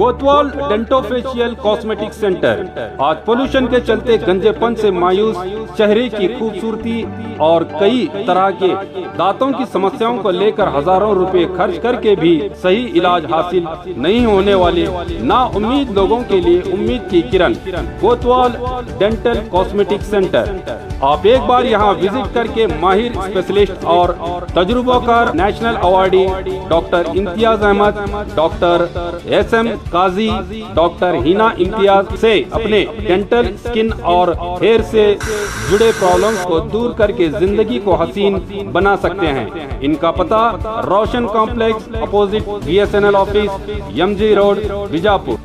कोतवाल dentofacial cosmetic centre. आज pollution के चलते गंजेपन से मायूस चेहरे की खूबसूरती और कई तरह के दांतों की समस्याओं को लेकर हजारों रुपए खर्च करके भी सही इलाज हासिल नहीं होने वाले ना उम्मीद लोगों के लिए उम्मीद की किरण कोतवाल डेंटल कॉस्मेटिक सेंटर। आप एक बार यहाँ विजिट करके माहिर स्पेशलिस्ट और तजुर्बाकार national awardee doctor Imtiaz Ahmed, doctor SM Qazi, doctor Hina Imtiaz से अपने डेंटल, स्किन और हेयर से जुड़े प्रॉब्लम्स को दूर करके जिंदगी को हसीन बना सकते हैं। इनका पता Roshan complex opposite BSNL office, MG road, Bijapur.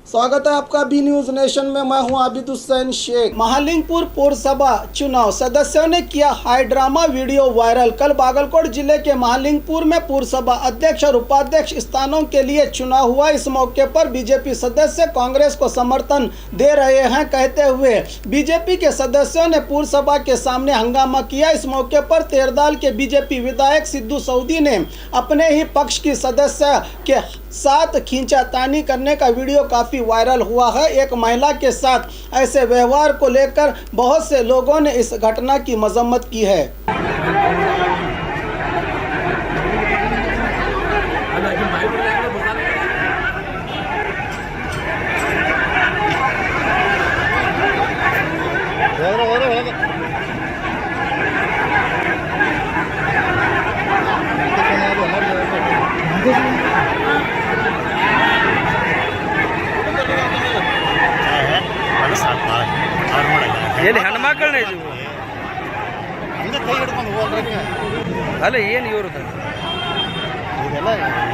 स्वागत है आपका बी न्यूज नेशन में। मैं हूं आबिद हुसैन शेख। महालिंगपुर पौरसभा चुनाव सदस्यों ने किया हाई ड्रामा वीडियो वायरल। कल बागलकोट जिले के महालिंगपुर में पौरसभा अध्यक्ष और उपाध्यक्ष स्थानों के लिए चुनाव हुआ। इस मौके पर बीजेपी सदस्य कांग्रेस को समर्थन दे रहे हैं कहते हुए बीजेपी के सदस्यों ने पौरसभा के सामने हंगामा किया। इस मौके पर तेरदाल के बीजेपी विधायक सिद्धू सऊदी ने अपने ही पक्ष की सदस्य के साथ खींचातानी करने का वीडियो काफी वायरल हुआ है। एक महिला के साथ ऐसे व्यवहार को लेकर बहुत से लोगों ने इस घटना की मजम्मत की है। ಎಲ್ಲಿ ಹೆಣ್ಮಕ್ಳನ್ನ ಇದು ಹಂಗೆ ಕೈ ಹಿಡ್ಕೊಂಡು ಹೋಗ್ರಿ ಅಲ್ಲ ಏನು ಇವ್ರದ್ದು ಇದೆಲ್ಲ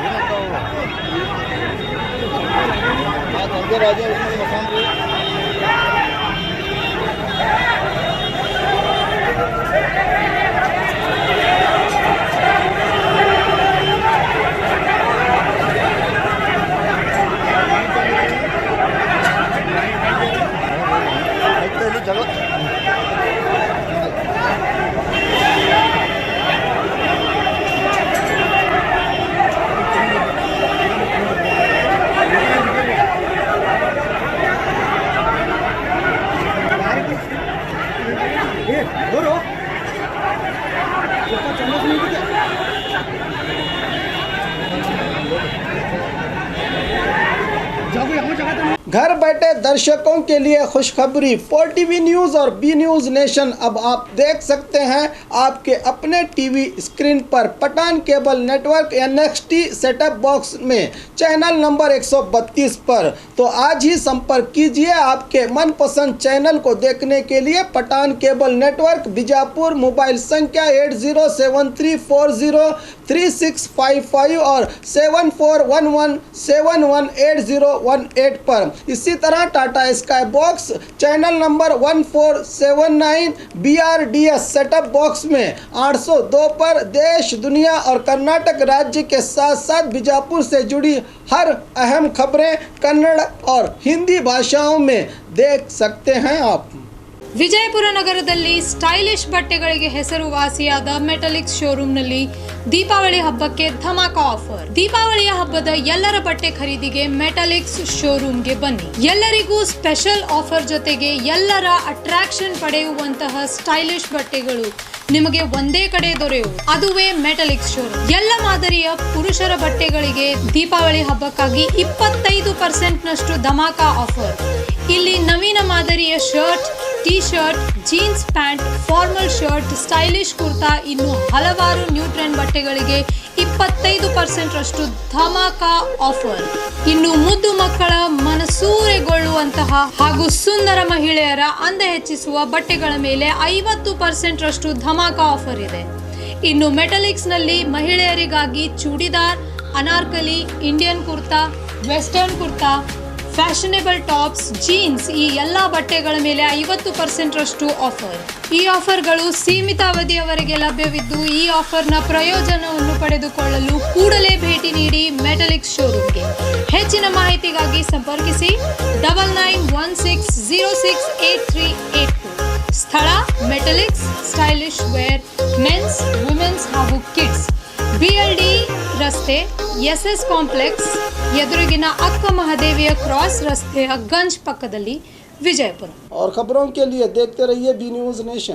ಏನಂತಾವು ಆ ತಂದೆ ರಾಜ ಮಸಾನ್ರಿ घर बैठे दर्शकों के लिए खुशखबरी। 4TV न्यूज़ और बी न्यूज़ नेशन अब आप देख सकते हैं आपके अपने टीवी स्क्रीन पर Pathan cable network NXT setup box में चैनल नंबर 132 पर। तो आज ही संपर्क कीजिए आपके मनपसंद चैनल को देखने के लिए। Pathan cable network Bijapur, mobile संख्या 8073403655 और 7411718018 पर। इसी तरह Tata sky box channel number 1479 BRDS setup box में 802 पर देश, दुनिया और कर्नाटक राज्य के साथ साथ बीजापुर से जुड़ी हर अहम खबरें कन्नड़ और हिंदी भाषाओं में देख सकते हैं आप। ವಿಜಯಪುರ ನಗರದಲ್ಲಿ ಸ್ಟೈಲಿಶ್ ಬಟ್ಟೆಗಳಿಗೆ ಹೆಸರುವಾಸಿಯಾದ ಮೆಟಲಿಕ್ಸ್ ಶೋರೂಮ್ನಲ್ಲಿ ದೀಪಾವಳಿ ಹಬ್ಬಕ್ಕೆ ಧಮಾಕ ಆಫರ್। ದೀಪಾವಳಿಯ ಹಬ್ಬದ ಎಲ್ಲರ ಬಟ್ಟೆ ಖರೀದಿಗೆ ಮೆಟಲಿಕ್ಸ್ ಶೋರೂಮ್ಗೆ ಬನ್ನಿ। ಎಲ್ಲರಿಗೂ ಸ್ಪೆಷಲ್ ಆಫರ್ ಜೊತೆಗೆ ಎಲ್ಲರ ಅಟ್ರಾಕ್ಷನ್ ಪಡೆಯುವಂತಹ ಸ್ಟೈಲಿಶ್ ಬಟ್ಟೆಗಳು ನಿಮಗೆ ಒಂದೇ ಕಡೆ ದೊರೆಯುವುದು, ಅದುವೇ ಮೆಟಲಿಕ್ಸ್ ಶೋರೂಮ್। ಎಲ್ಲ ಮಾದರಿಯ ಪುರುಷರ ಬಟ್ಟೆಗಳಿಗೆ ದೀಪಾವಳಿ ಹಬ್ಬಕ್ಕಾಗಿ 25% ನಷ್ಟು ಧಮಾಕ ಆಫರ್। ಇಲ್ಲಿ ನವೀನ ಮಾದರಿಯ shirt, T shirt, jeans pant, formal shirt, stylish kurta, ಇನ್ನು ಹಲವಾರು ನ್ಯೂ ಟ್ರೆಂಡ್ ಬಟ್ಟೆಗಳಿಗೆ 25% ರಷ್ಟು ಧಮಾಕ ಆಫರ್। ಇನ್ನು ಮುದ್ದು ಮಕ್ಕಳ ಮನಸೂರೆಗೊಳ್ಳುವಂತಹ ಹಾಗೂ ಸುಂದರ ಮಹಿಳೆಯರ ಅಂದ ಹೆಚ್ಚಿಸುವ ಬಟ್ಟೆಗಳ ಮೇಲೆ 50% ರಷ್ಟು ಧಮಾಕ ಆಫರ್ ಇದೆ। ಇನ್ನು ಮೆಟಲಿಕ್ಸ್ ನಲ್ಲಿ ಮಹಿಳೆಯರಿಗಾಗಿ churidar, Anarkali, Indian kurta, western kurta, fashionable tops, jeans ಈ ಎಲ್ಲ ಬಟ್ಟೆಗಳ ಮೇಲೆ 50% ರಷ್ಟು ಆಫರ್। ಈ ಆಫರ್ಗಳು ಸೀಮಿತ ಅವಧಿಯವರೆಗೆ ಲಭ್ಯವಿದ್ದು ಈ ಆಫರ್ನ ಪ್ರಯೋಜನವನ್ನು ಪಡೆದುಕೊಳ್ಳಲು ಕೂಡಲೇ ಭೇಟಿ ನೀಡಿ ಮೆಟಲಿಕ್ಸ್ ಶೋರೂಮ್ಗೆ। ಹೆಚ್ಚಿನ ಮಾಹಿತಿಗಾಗಿ ಸಂಪರ್ಕಿಸಿ 9916068382। ಸ್ಥಳ Metaliks stylish wear men's, women's ರಸ್ತೆ SS ಕಾಂಪ್ಲೆಕ್ಸ್ ಎದುರಿಗಿನ ಅಕ್ಕ ಮಹಾದೇವಿಯ ಕ್ರಾಸ್ ರಸ್ತೆಯ ಗಂಜ್ ಪಕ್ಕದಲ್ಲಿ ವಿಜಯಪುರ। और खबरों के लिए देखते रहिए बी न्यूज नेशन।